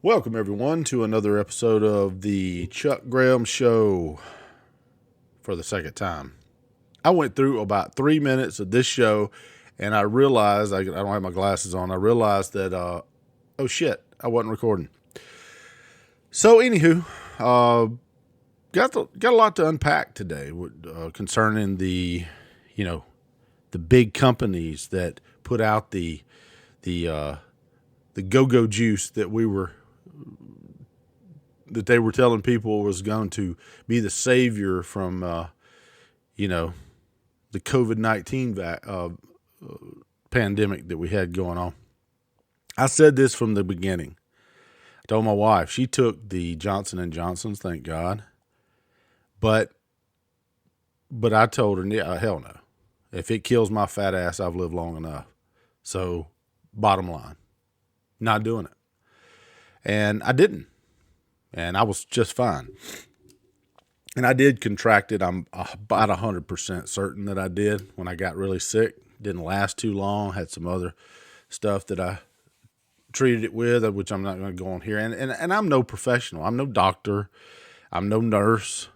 Welcome, everyone, to another episode of the Chuck Graham Show for the second time. I went through about 3 minutes of this show, and I realized, I don't have my glasses on, I realized that, oh shit, I wasn't recording. So, anywho, got a lot to unpack today concerning the big companies that put out the go-go juice that they were telling people was going to be the savior from, the COVID-19 pandemic that we had going on. I said this from the beginning. I told my wife, she took the Johnson & Johnson's, thank God. But I told her, yeah, hell no. If it kills my fat ass, I've lived long enough. So, bottom line, not doing it. And I didn't. And I was just fine. And I did contract it. I'm about 100% certain that I did when I got really sick. Didn't last too long. Had some other stuff that I treated it with, which I'm not going to go on here. And I'm no professional. I'm no doctor. I'm no nurse.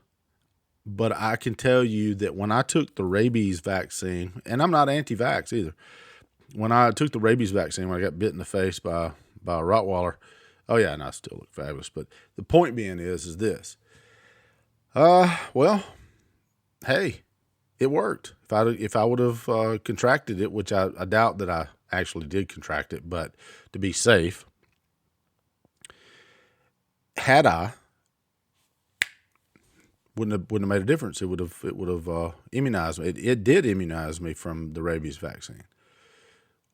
But I can tell you that when I took the rabies vaccine, and I'm not anti-vax either. When I took the rabies vaccine, when I got bit in the face by a Rottweiler, oh yeah, and I still look fabulous. But the point being is this. Well, hey, it worked. If I would have contracted it, which I doubt that I actually did contract it, but to be safe, had I, wouldn't have made a difference. It would have immunized me. It did immunize me from the rabies vaccine.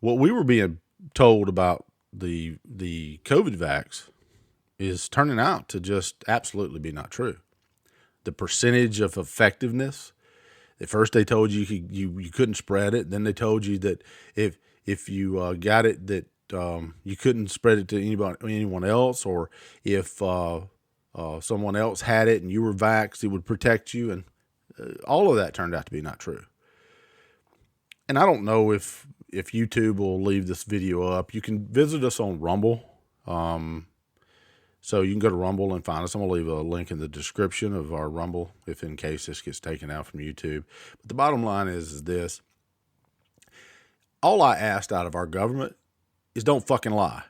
What we were being told about the COVID vax is turning out to just absolutely be not true. The percentage of effectiveness. At first, they told you you couldn't spread it. Then they told you that if you got it, that you couldn't spread it to anyone else, or if someone else had it and you were vaxxed, it would protect you. And all of that turned out to be not true. And I don't know if YouTube will leave this video up. You can visit us on Rumble. So you can go to Rumble and find us. I'm going to leave a link in the description of our Rumble if in case this gets taken out from YouTube. But the bottom line is this. All I asked out of our government is don't fucking lie.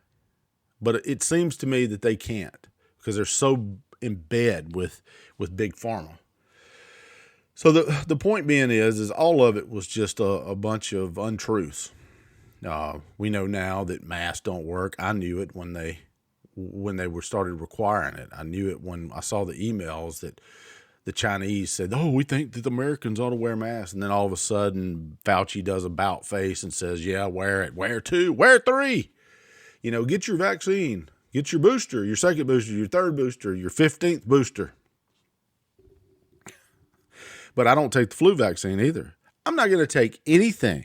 But it seems to me that they can't because they're so in bed with Big Pharma. So the point being is all of it was just a bunch of untruths. We know now that masks don't work. I knew it when they were started requiring it. I knew it when I saw the emails that the Chinese said, "Oh, we think that the Americans ought to wear masks." And then all of a sudden Fauci does a bout face and says, "Yeah, wear it. Wear 2, wear 3. Get your vaccine, get your booster, your second booster, your third booster, your 15th booster." But I don't take the flu vaccine either. I'm not going to take anything,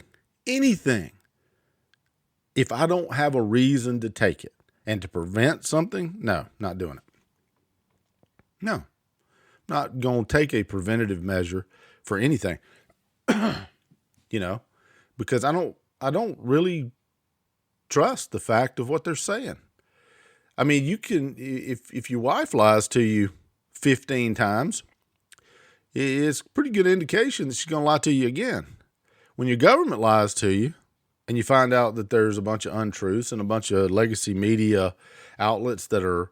if I don't have a reason to take it. And to prevent something, no, not doing it. No, not going to take a preventative measure for anything, because I don't really trust the fact of what they're saying. I mean, you can, if your wife lies to you 15 times, it's a pretty good indication that she's going to lie to you again. When your government lies to you and you find out that there's a bunch of untruths and a bunch of legacy media outlets that are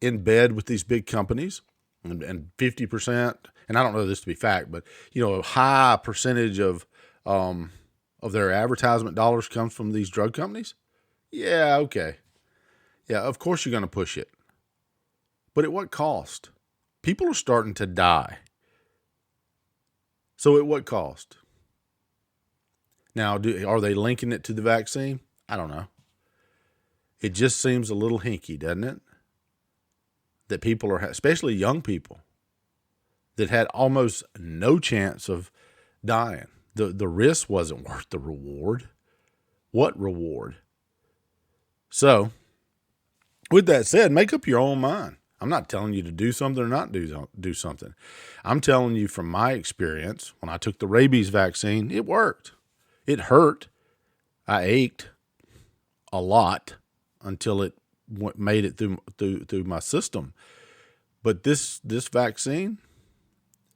in bed with these big companies and 50%, and I don't know this to be fact, but a high percentage of their advertisement dollars comes from these drug companies. Yeah. Okay. Yeah. Of course you're going to push it. But at what cost? People are starting to die. So at what cost? Now, are they linking it to the vaccine? I don't know. It just seems a little hinky, doesn't it? That people are, especially young people, that had almost no chance of dying. The risk wasn't worth the reward. What reward? So, with that said, make up your own mind. I'm not telling you to do something or not do something. I'm telling you from my experience, when I took the rabies vaccine, it worked. It hurt. I ached. a lot until it made it through my system. But this vaccine,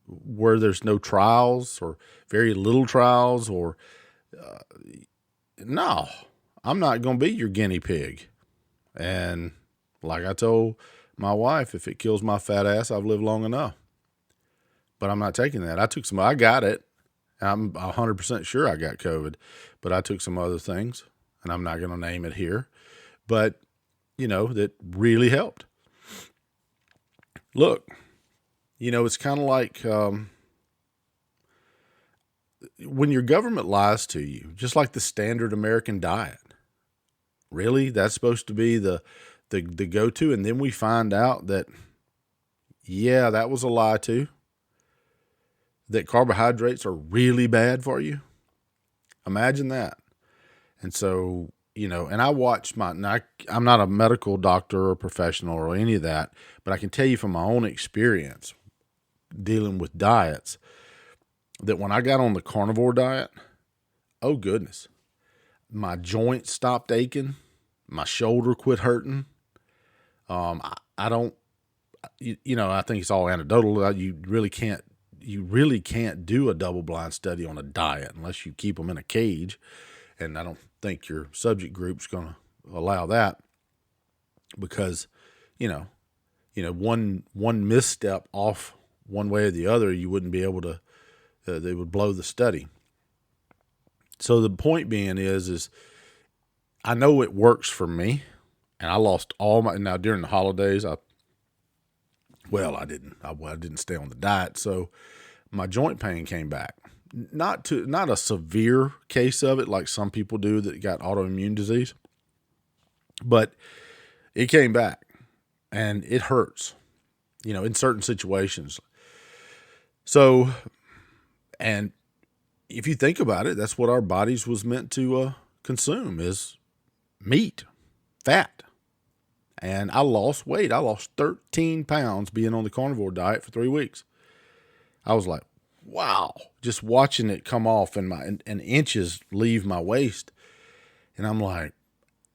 where there's no trials or very little trials, or no, I'm not going to be your guinea pig. And like I told my wife, if it kills my fat ass, I've lived long enough. But I'm not taking that. I got it. I'm 100% sure I got COVID, but I took some other things, and I'm not going to name it here, but that really helped. Look, it's kind of like, when your government lies to you, just like the standard American diet. Really? That's supposed to be the go-to. And then we find out that, yeah, that was a lie too. That carbohydrates are really bad for you. Imagine that. And so, and I watch I'm not a medical doctor or professional or any of that, but I can tell you from my own experience dealing with diets that when I got on the carnivore diet, oh goodness, my joints stopped aching. My shoulder quit hurting. I don't, I think it's all anecdotal. You really can't do a double-blind study on a diet unless you keep them in a cage. And I don't think your subject group's going to allow that because, one misstep off one way or the other, you wouldn't be able to, they would blow the study. So the point being is I know it works for me, and I lost now during the holidays, I didn't stay on the diet. So my joint pain came back, not a severe case of it, like some people do that got autoimmune disease, but it came back and it hurts, in certain situations. So, and if you think about it, that's what our bodies was meant to consume is meat, fat. And I lost weight. I lost 13 pounds being on the carnivore diet for 3 weeks. I was like, wow, just watching it come off and inches leave my waist. And I'm like,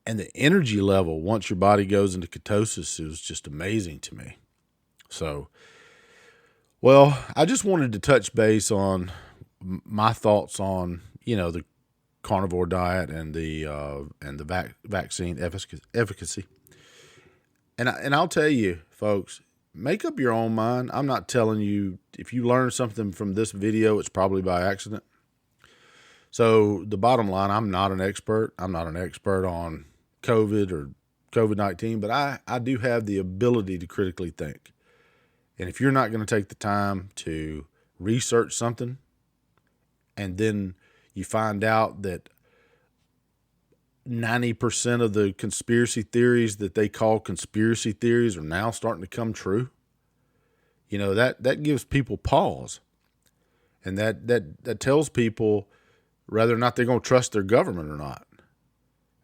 and the energy level, once your body goes into ketosis, it was just amazing to me. So, well, I just wanted to touch base on my thoughts on, the carnivore diet and the vaccine efficacy. And I'll tell you, folks, make up your own mind. I'm not telling you, if you learn something from this video, it's probably by accident. So the bottom line, I'm not an expert. I'm not an expert on COVID or COVID-19, but I do have the ability to critically think. And if you're not going to take the time to research something, and then you find out that 90% of the conspiracy theories that they call conspiracy theories are now starting to come true, that gives people pause. And that tells people whether or not they're going to trust their government or not.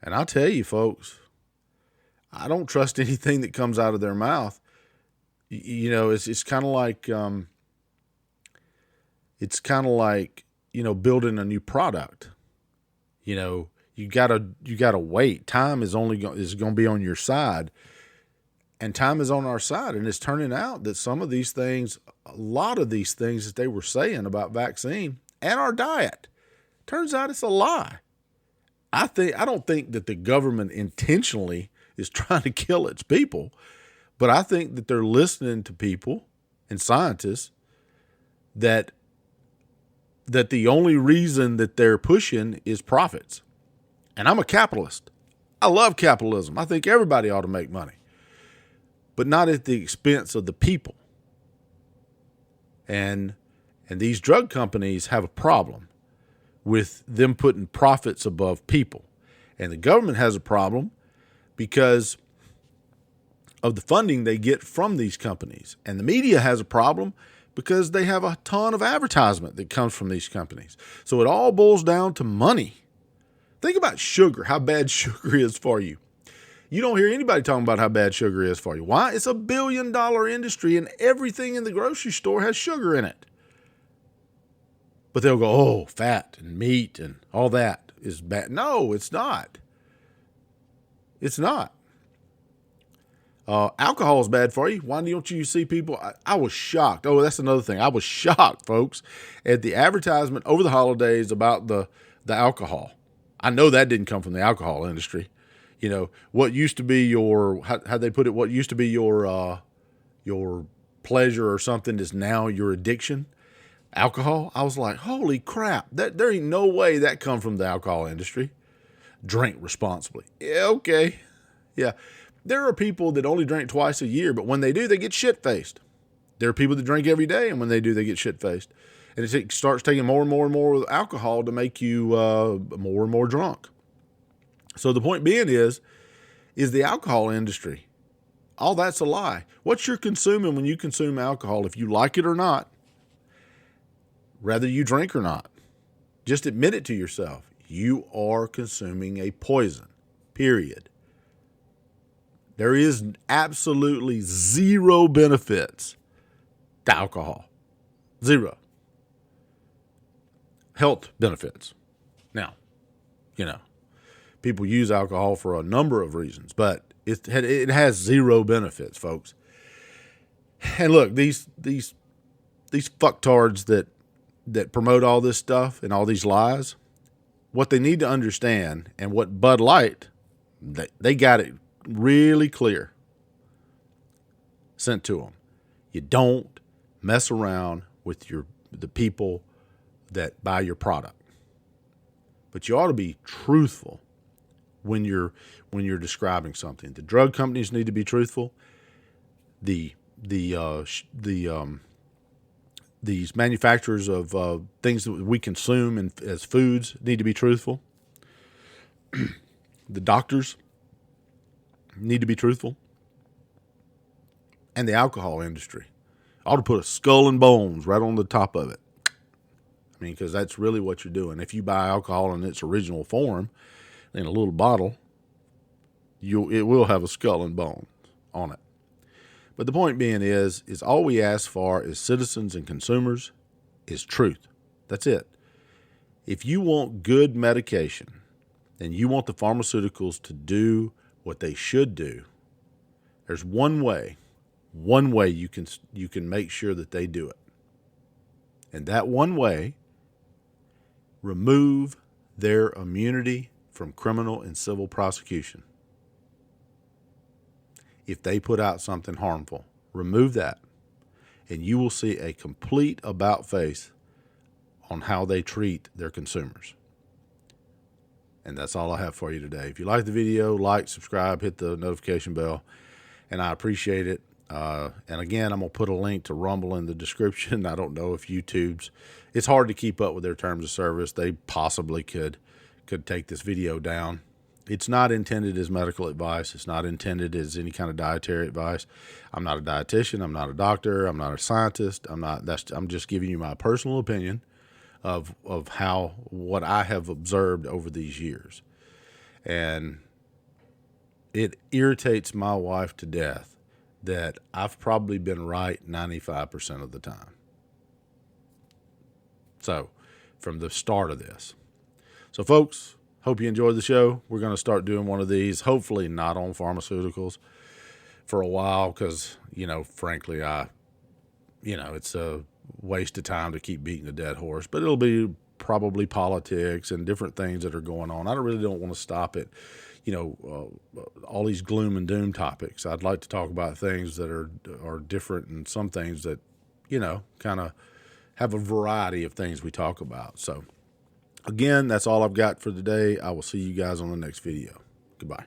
And I'll tell you, folks, I don't trust anything that comes out of their mouth. It's kind of like, building a new product. You gotta wait. Time is going to be on your side, and time is on our side. And it's turning out that a lot of these things that they were saying about vaccine and our diet, turns out it's a lie. I don't think that the government intentionally is trying to kill its people, but I think that they're listening to people and scientists that the only reason that they're pushing is profits. And I'm a capitalist. I love capitalism. I think everybody ought to make money, but not at the expense of the people. And these drug companies have a problem with them putting profits above people. And the government has a problem because of the funding they get from these companies. And the media has a problem because they have a ton of advertisement that comes from these companies. So it all boils down to money. Think about sugar, how bad sugar is for you. You don't hear anybody talking about how bad sugar is for you. Why? It's $1 billion industry, and everything in the grocery store has sugar in it. But they'll go, oh, fat and meat and all that is bad. No, it's not. It's not. Alcohol is bad for you. Why don't you see people? I was shocked. Oh, that's another thing. I was shocked, folks, at the advertisement over the holidays about the alcohol. I know that didn't come from the alcohol industry. You know, what used to be your, how they put it, what used to be your pleasure or something is now your addiction. Alcohol. I was like, holy crap, there ain't no way that come from the alcohol industry. Drink responsibly. Yeah, okay. Yeah. There are people that only drink twice a year, but when they do, they get shit-faced. There are people that drink every day, and when they do, they get shit-faced. And it starts taking more and more and more alcohol to make you more and more drunk. So the point being is the alcohol industry. All that's a lie. What you're consuming when you consume alcohol, if you like it or not, whether you drink or not, just admit it to yourself. You are consuming a poison, period. There is absolutely zero benefits to alcohol. Zero. Health benefits. Now, people use alcohol for a number of reasons, but it has zero benefits, folks. And look, these fucktards that promote all this stuff and all these lies, what they need to understand, and what Bud Light, they got it really clear sent to them. You don't mess around with the people that buy your product, but you ought to be truthful when you're describing something. The drug companies need to be truthful. These manufacturers of things that we consume as foods need to be truthful. The doctors need to be truthful. And the alcohol industry ought to put a skull and bones right on the top of it. I mean, because that's really what you're doing. If you buy alcohol in its original form in a little bottle, it will have a skull and bones on it. But the point being is all we ask for as citizens and consumers is truth. That's it. If you want good medication and you want the pharmaceuticals to do what they should do, there's one way you can make sure that they do it. And that one way, remove their immunity from criminal and civil prosecution. If they put out something harmful, remove that, and you will see a complete about-face on how they treat their consumers. And that's all I have for you today. If you like the video, like, subscribe, hit the notification bell, and I appreciate it. And again, I'm going to put a link to Rumble in the description. I don't know if it's hard to keep up with their terms of service. They possibly could take this video down. It's not intended as medical advice. It's not intended as any kind of dietary advice. I'm not a dietitian. I'm not a doctor. I'm not a scientist. I'm just giving you my personal opinion of what I have observed over these years. And it irritates my wife to death that I've probably been right 95% of the time. So, from the start of this. So, folks, hope you enjoyed the show. We're going to start doing one of these, hopefully not on pharmaceuticals for a while, because, frankly, it's a waste of time to keep beating a dead horse. But it'll be probably politics and different things that are going on. I really don't want to stop at, all these gloom and doom topics. I'd like to talk about things that are different, and some things that, kind of have a variety of things we talk about. So, again, that's all I've got for today. I will see you guys on the next video. Goodbye.